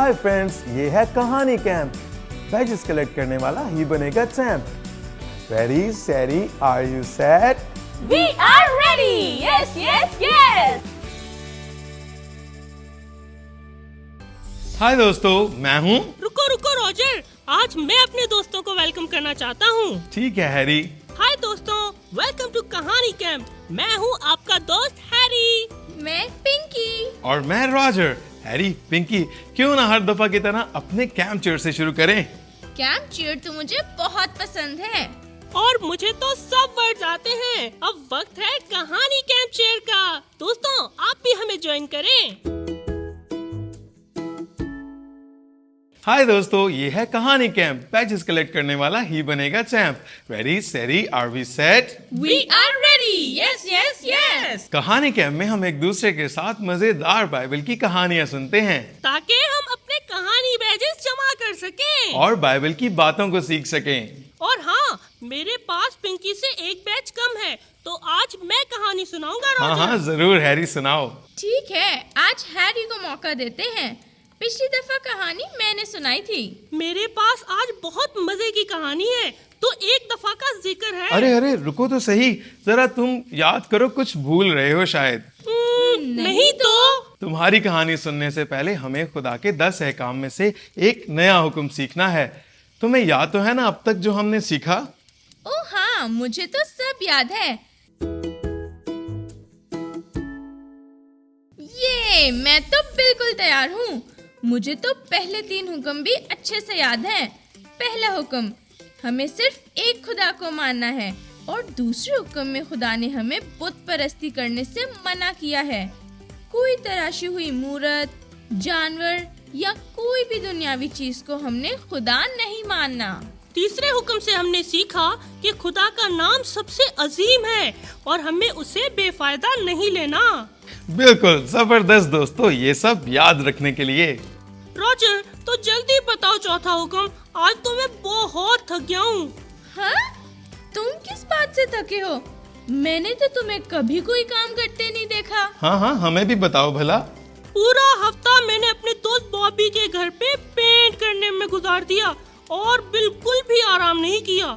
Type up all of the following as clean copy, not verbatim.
Hi friends, ये है कहानी कैंप। बैजेस कलेक्ट करने वाला ही बनेगा चैंप। रेडी सैरी are you set? We are ready! Yes, yes, yes! Hi दोस्तों, मैं हूँ। रुको रुको रॉजर, आज मैं अपने दोस्तों को वेलकम करना चाहता हूँ। ठीक है हैरी। हाय दोस्तों, वेलकम टू कहानी कैंप। मैं हूँ आपका दोस्त हैरी। मैं पिंकी। और मैं रॉजर। हैरी, पिंकी, क्यों ना हर दफा की तरह अपने कैंप चीयर से शुरू करें? कैंप चीयर तो मुझे बहुत पसंद है। और मुझे तो सब वर्ड्स आते हैं। अब वक्त है कहानी कैंप चीयर का। दोस्तों, आप भी हमें ज्वाइन करें। हाय दोस्तों, ये है कहानी कैंप। बैजेस कलेक्ट करने वाला ही बनेगा चैंप। रेडी सैरी are we set? We are ready! Yes, yes, yes! कहानी कैंप में हम एक दूसरे के साथ मजेदार बाइबल की कहानियां सुनते हैं ताकि हम अपने कहानी बैजेस जमा कर सकें। और बाइबल की बातों को सीख सकें। और हाँ, मेरे पास पिंकी से एक बैच कम है, तो आज मैं कहानी सुनाऊंगा रॉजर। हाँ जरूर हैरी, सुनाओ। ठीक है, आज हैरी को मौका देते हैं। पिछली दफा कहानी मैंने सुनाई थी। मेरे पास आज बहुत मजे की कहानी है, तो एक दफा का जिक्र है। अरे रुको तो सही, जरा तुम याद करो, कुछ भूल रहे हो शायद। नहीं तो। तुम्हारी कहानी सुनने से पहले हमें खुदा के 10 अहकाम में से एक नया हुक्म सीखना है। तुम्हें याद तो है ना अब तक जो हमने सीखा? ओह हाँ, मुझे तो सब याद है। ये मैं तो बिल्कुल तैयार हूँ। मुझे तो पहले 3 हुक्म भी अच्छे से याद हैं। पहला हुक्म, हमें सिर्फ एक खुदा को मानना है। और दूसरे हुक्म में खुदा ने हमें बुत परस्ती करने से मना किया है। कोई तराशी हुई मूरत, जानवर या कोई भी दुनियावी चीज को हमने खुदा नहीं मानना। तीसरे हुक्म से हमने सीखा कि खुदा का नाम सबसे अजीम है और हमें उसे बेफायदा नहीं लेना। बिल्कुल जबरदस्त दोस्तों, ये सब याद रखने के लिए। रॉजर, तो जल्दी बताओ चौथा हुक्म। आज तो मैं बहुत थक गया हूँ। हाँ? तुम किस बात से थके हो? मैंने तो तुम्हें कभी कोई काम करते नहीं देखा। हाँ, हमें भी बताओ भला। पूरा हफ्ता मैंने अपने दोस्त बॉबी के घर पे पेंट करने में गुजार दिया और बिल्कुल भी आराम नहीं किया।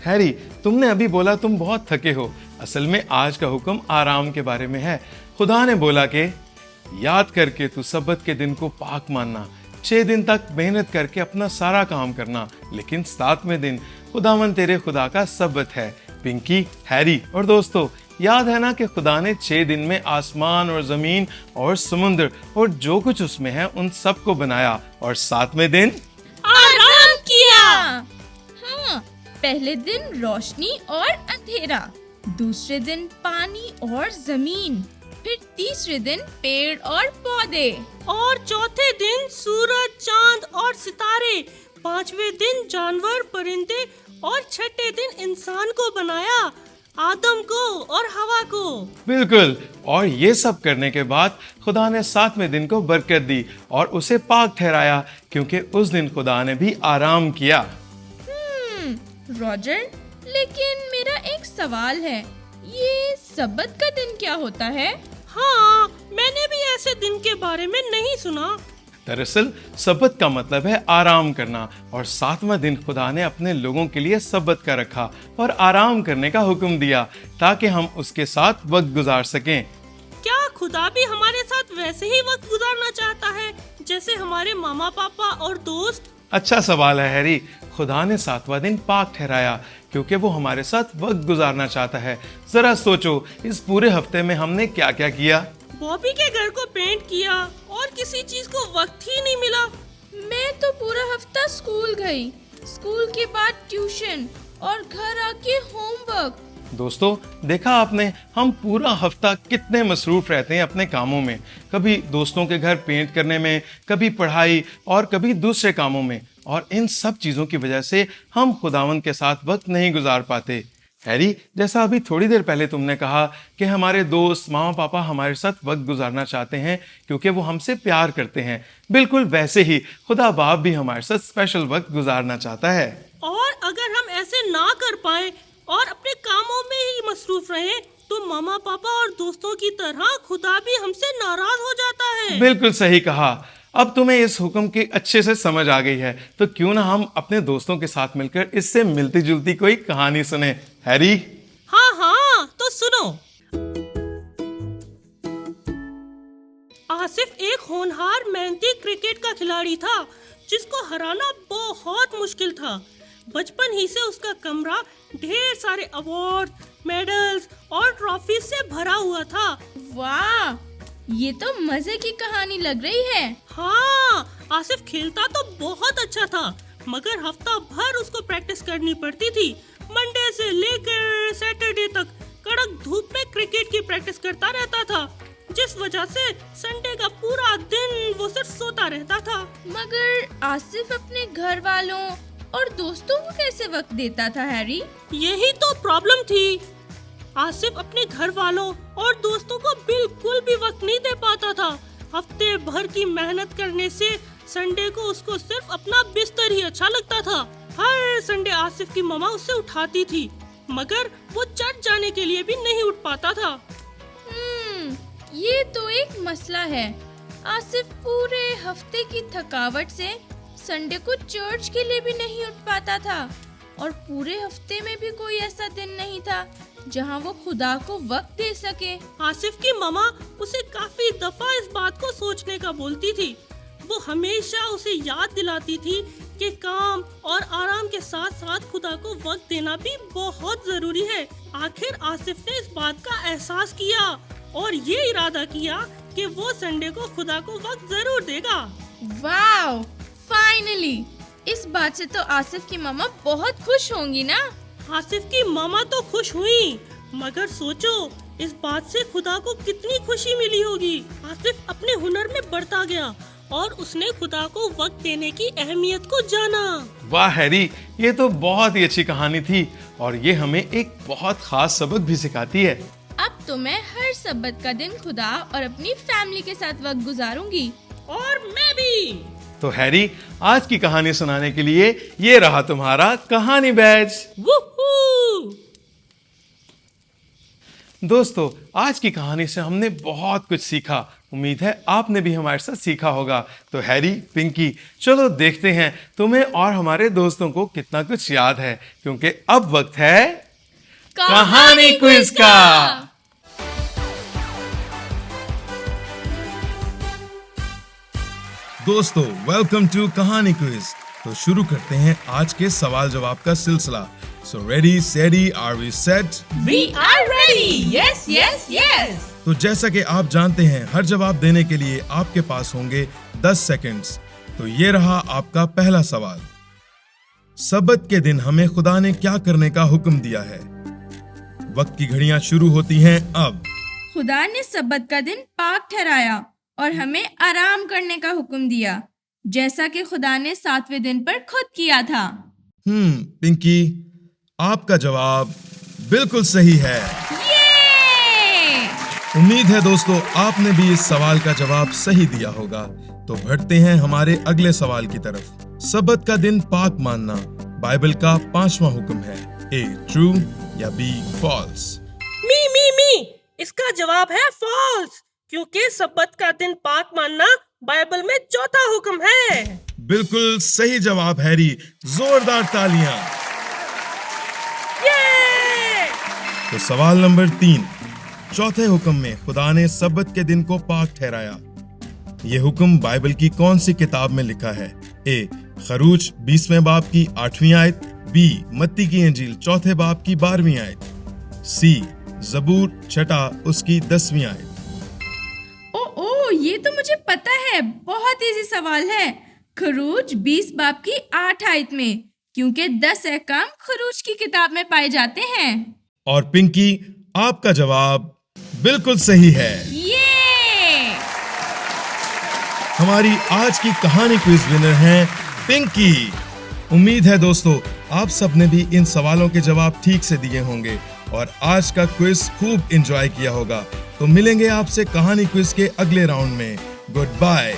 हैरी, तुमने अभी बोला तुम बहुत थके हो। असल में आज का हुक्म आराम के बारे में है। खुदा ने बोला कि याद करके तू सब्बत के दिन को पाक मानना, 6 दिन तक मेहनत करके अपना सारा काम करना, लेकिन 7वें दिन खुदावन तेरे खुदा का सब्बत है। पिंकी, हैरी और दोस्तों, याद है ना कि खुदा ने 6 दिन में आसमान और जमीन और समुद्र और जो कुछ उसमें है उन सब को बनाया और 7वें दिन आराम किया। हाँ, पहले दिन रोशनी और अंधेरा, दूसरे दिन पानी और जमीन, फिर तीसरे दिन पेड़ और पौधे, और चौथे दिन सूरज, चांद और सितारे, 5वें दिन जानवर, परिंदे और छठे दिन इंसान को बनाया, आदम को और हवा को। बिल्कुल। और ये सब करने के बाद खुदा ने 7वें दिन को बरकत दी और उसे पाक ठहराया, क्योंकि उस दिन खुदा ने भी आराम किया। रॉजर, लेकिन मेरा एक सवाल है, ये सब्बत का दिन क्या होता है? हाँ, मैंने भी ऐसे दिन के बारे में नहीं सुना। दरअसल सब्बत का मतलब है आराम करना, और 7वां दिन खुदा ने अपने लोगों के लिए सब्बत का रखा और आराम करने का हुक्म दिया ताकि हम उसके साथ वक्त गुजार सकें। क्या खुदा भी हमारे साथ वैसे ही वक्त गुजारना चाहता है जैसे हमारे मामा पापा और दोस्त? अच्छा सवाल है हैरी। खुदा ने 7वां दिन पाक ठहराया क्योंकि वो हमारे साथ वक्त गुजारना चाहता है। जरा सोचो, इस पूरे हफ्ते में हमने क्या क्या किया? बॉबी के घर को पेंट किया और किसी चीज को वक्त ही नहीं मिला। मैं तो पूरा हफ्ता स्कूल गई, स्कूल के बाद ट्यूशन और घर आके होमवर्क। दोस्तों, देखा आपने, हम पूरा हफ्ता कितने मसरूफ रहते हैं अपने कामों में। कभी दोस्तों के घर पेंट करने में, कभी पढ़ाई और कभी दूसरे कामों में, और इन सब चीज़ों की वजह से हम खुदावंद के साथ वक्त नहीं गुजार पाते। हैरी, जैसा अभी थोड़ी देर पहले तुमने कहा कि हमारे दोस्त, मामा पापा हमारे साथ वक्त गुजारना चाहते हैं क्योंकि वो हमसे प्यार करते हैं, बिल्कुल वैसे ही खुदा बाप भी हमारे साथ स्पेशल वक्त गुजारना चाहता है। और अगर हम ऐसे ना कर पाए और अपने कामों में ही मसरूफ रहे तो मामा पापा और दोस्तों की तरह खुदा भी हमसे नाराज हो जाता है। बिल्कुल सही कहा। अब तुम्हें इस हुक्म की अच्छे से समझ आ गई है, तो क्यों ना हम अपने दोस्तों के साथ मिलकर इससे मिलती जुलती कोई कहानी सुने। हैरी? हाँ हाँ, तो सुनो। आसिफ एक होनहार मेहनती क्रिकेट का खिलाड़ी था जिसको हराना बहुत मुश्किल था। बचपन ही से उसका कमरा ढेर सारे अवार्ड, मेडल्स और ट्रॉफी से भरा हुआ था। वाह, ये तो मजे की कहानी लग रही है। हाँ, आसिफ खेलता तो बहुत अच्छा था, मगर हफ्ता भर उसको प्रैक्टिस करनी पड़ती थी। मंडे से लेकर सैटरडे तक कड़क धूप में क्रिकेट की प्रैक्टिस करता रहता था, जिस वजह से संडे का पूरा दिन वो सिर्फ सोता रहता था। मगर आसिफ अपने घर वालों और दोस्तों को कैसे वक्त देता था हैरी? यही तो प्रॉब्लम थी। आसिफ अपने घर वालों और दोस्तों को बिल्कुल भी वक्त नहीं दे पाता था। हफ्ते भर की मेहनत करने से संडे को उसको सिर्फ अपना बिस्तर ही अच्छा लगता था। हर संडे आसिफ की मम्मा उससे उठाती थी, मगर वो चर्च जाने के लिए भी नहीं उठ पाता था। ये तो एक मसला है। आसिफ पूरे हफ्ते की थकावट से संडे को चर्च के लिए भी नहीं उठ पाता था, और पूरे हफ्ते में भी कोई ऐसा दिन नहीं था जहां वो खुदा को वक्त दे सके। आसिफ की मम्मा उसे काफी दफा इस बात को सोचने का बोलती थी। वो हमेशा उसे याद दिलाती थी कि काम और आराम के साथ साथ खुदा को वक्त देना भी बहुत जरूरी है। आखिर आसिफ ने इस बात का एहसास किया और ये इरादा किया कि वो संडे को खुदा को वक्त जरूर देगा। Wow, finally! इस बात से तो आसिफ की मम्मा बहुत खुश होंगी ना? आसिफ की मामा तो खुश हुई, मगर सोचो इस बात से खुदा को कितनी खुशी मिली होगी। आसिफ अपने हुनर में बढ़ता गया और उसने खुदा को वक्त देने की अहमियत को जाना। वाह हैरी, ये तो बहुत ही अच्छी कहानी थी और ये हमें एक बहुत खास सबक भी सिखाती है। अब तो मैं हर सब्बत का दिन खुदा और अपनी फैमिली के साथ वक्त गुजारूंगी। और मैं भी। तो हैरी, आज की कहानी सुनाने के लिए ये रहा तुम्हारा कहानी बैच। वूहू! दोस्तों, आज की कहानी से हमने बहुत कुछ सीखा। उम्मीद है आपने भी हमारे साथ सीखा होगा। तो हैरी, पिंकी, चलो देखते हैं तुम्हें और हमारे दोस्तों को कितना कुछ याद है, क्योंकि अब वक्त है कहानी क्विज का। दोस्तों, वेलकम टू कहानी क्विज। तो शुरू करते हैं आज के सवाल जवाब का सिलसिला। So ready, steady, are we set? We are ready. Yes, yes, yes. तो जैसा कि आप जानते हैं, हर जवाब देने के लिए आपके पास होंगे 10 सेकंड्स। तो ये रहा आपका पहला सवाल। सब्बत के दिन हमें खुदा ने क्या करने का हुक्म दिया है? वक्त की घड़ियां शुरू होती हैं अब। खुदा ने सब्बत का दिन पाक ठहराया और हमें आराम करने का हुक्म दिया, जैसा कि खुदा ने 7वें दिन पर खुद किया था। पिंकी, आपका जवाब बिल्कुल सही है। उम्मीद है दोस्तों आपने भी इस सवाल का जवाब सही दिया होगा। तो बढ़ते हैं हमारे अगले सवाल की तरफ। सब्बत का दिन पाक मानना बाइबल का 5वां हुक्म है। ए ट्रू या बी फॉल्स? मी इसका जवाब है फॉल्स, क्योंकि सब्बत का दिन पाक मानना बाइबल में 4था हुक्म है। बिल्कुल सही जवाब हैरी, जोरदार तालियां। तो सवाल नंबर 3, चौथे हुक्म में खुदा ने सब्बत के दिन को पाक ठहराया। ये हुक्म बाइबल की कौन सी किताब में लिखा है? ए खरूज 20वें बाब की 8वीं आयत, बी मत्ती की इंजील 4थे बाब की 12वीं आयत, सी जबूर 6 उसकी 10वीं आयत। ओ, ये तो मुझे पता है, बहुत इजी सवाल है। खरूज 20 बाब की 8 आयत में, क्योंकि 10 अहकाम खरूज की किताब में पाए जाते हैं। और पिंकी, आपका जवाब बिल्कुल सही है। हमारी आज की कहानी क्विज विनर हैं पिंकी। उम्मीद है दोस्तों आप सबने भी इन सवालों के जवाब ठीक से दिए होंगे और आज का क्विज खूब एंजॉय किया होगा। तो मिलेंगे आपसे कहानी क्विज के अगले राउंड में। Good bye.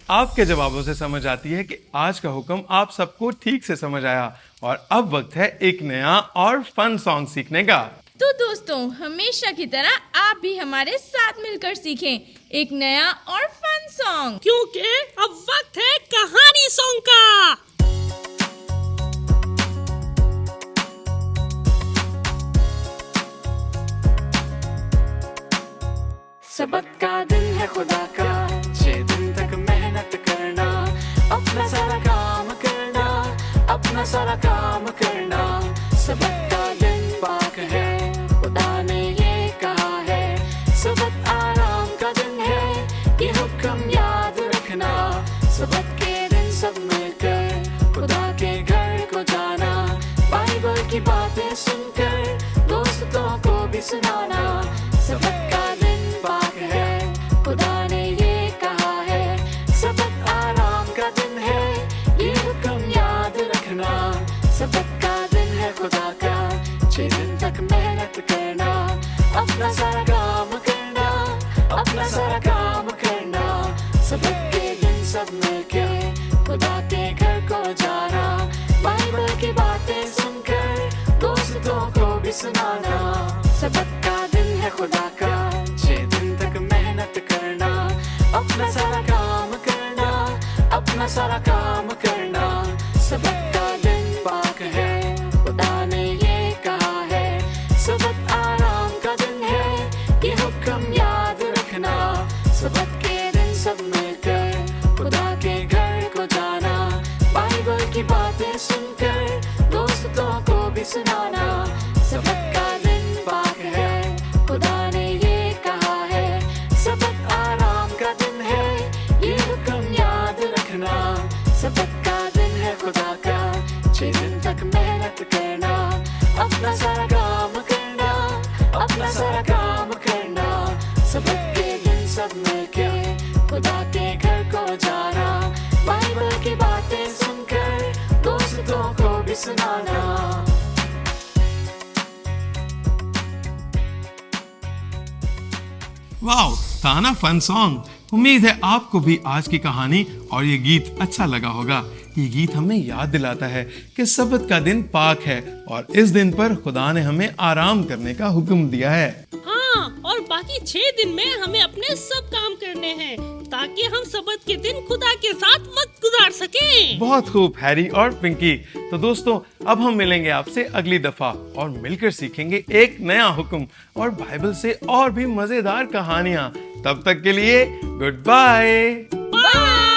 आपके जवाबों से समझ आती है कि आज का हुक्म आप सबको ठीक से समझ आया और अब वक्त है एक नया और फन सॉन्ग सीखने का। तो दोस्तों, हमेशा की तरह आप भी हमारे साथ मिलकर सीखें एक नया और फन सॉन्ग, क्योंकि अब वक्त है कहानी सॉन्ग का। सबत का दिन है खुदा का, 6 दिन तक मेहनत करना, अपना सारा काम करना, अपना सारा काम करना। सबत का दिन पाक है, खुदा ने ये कहा है। सबत आराम का दिन है, ये हुक्म याद रखना। सबत के दिन सब मिलकर खुदा के घर को जाना, बाइबल की बातें सुनकर दोस्तों को भी सुनाना। सबत का दिन पाक है, खुदा ने ये कहा है। सबत आराम का दिन है, ये हुक्म याद रखना। सबत का दिन है खुदा का, 6 दिन तक मेहनत करना, अपना सारा काम करना, अपना सारा काम करना। सबत के दिन सब मिलके खुदा के घर को जाना, बाइबल की बातें सुनकर दोस्तों को भी सुनाना। सबत का दिन है खुदा का, 6 दिन तक मेहनत करना, अपना सारा काम करना, अपना सारा काम करना। सबत का दिन पाक है, खुदा ने ये कहा है। सबत आराम का दिन है, ये हुक्म याद रखना। सबत के दिन सब मिलकर खुदा के घर को जाना, बाइबल की बातें सुनकर दोस्तों को भी सुनाना। सबत का दिन पाक है, खुदा ने ये कहा है। सबत आराम का दिन है, ये हुक्म याद रखना। सबत का दिन है खुदा का, 6 दिन तक मेहनत करना, अपना सारा काम करना, अपना सारा काम करना। सबत के दिन सब मिलके खुदा के घर को जाना, बाइबल की बातें सुनकर दोस्तों को भी सुनाना। वाह, था ना फन सॉन्ग। उम्मीद है आपको भी आज की कहानी और ये गीत अच्छा लगा होगा। ये गीत हमें याद दिलाता है कि सबत का दिन पाक है और इस दिन पर खुदा ने हमें आराम करने का हुक्म दिया है। हाँ, और बाकी 6 दिन में हमें अपने सब काम करने हैं, ताकि हम सबत के दिन खुदा के साथ वक्त गुजार सकें। बहुत खूब हैरी और पिंकी। तो दोस्तों, अब हम मिलेंगे आपसे अगली दफा और मिलकर सीखेंगे एक नया हुक्म और बाइबल से और भी मजेदार कहानियाँ। तब तक के लिए गुड बाय। बाय।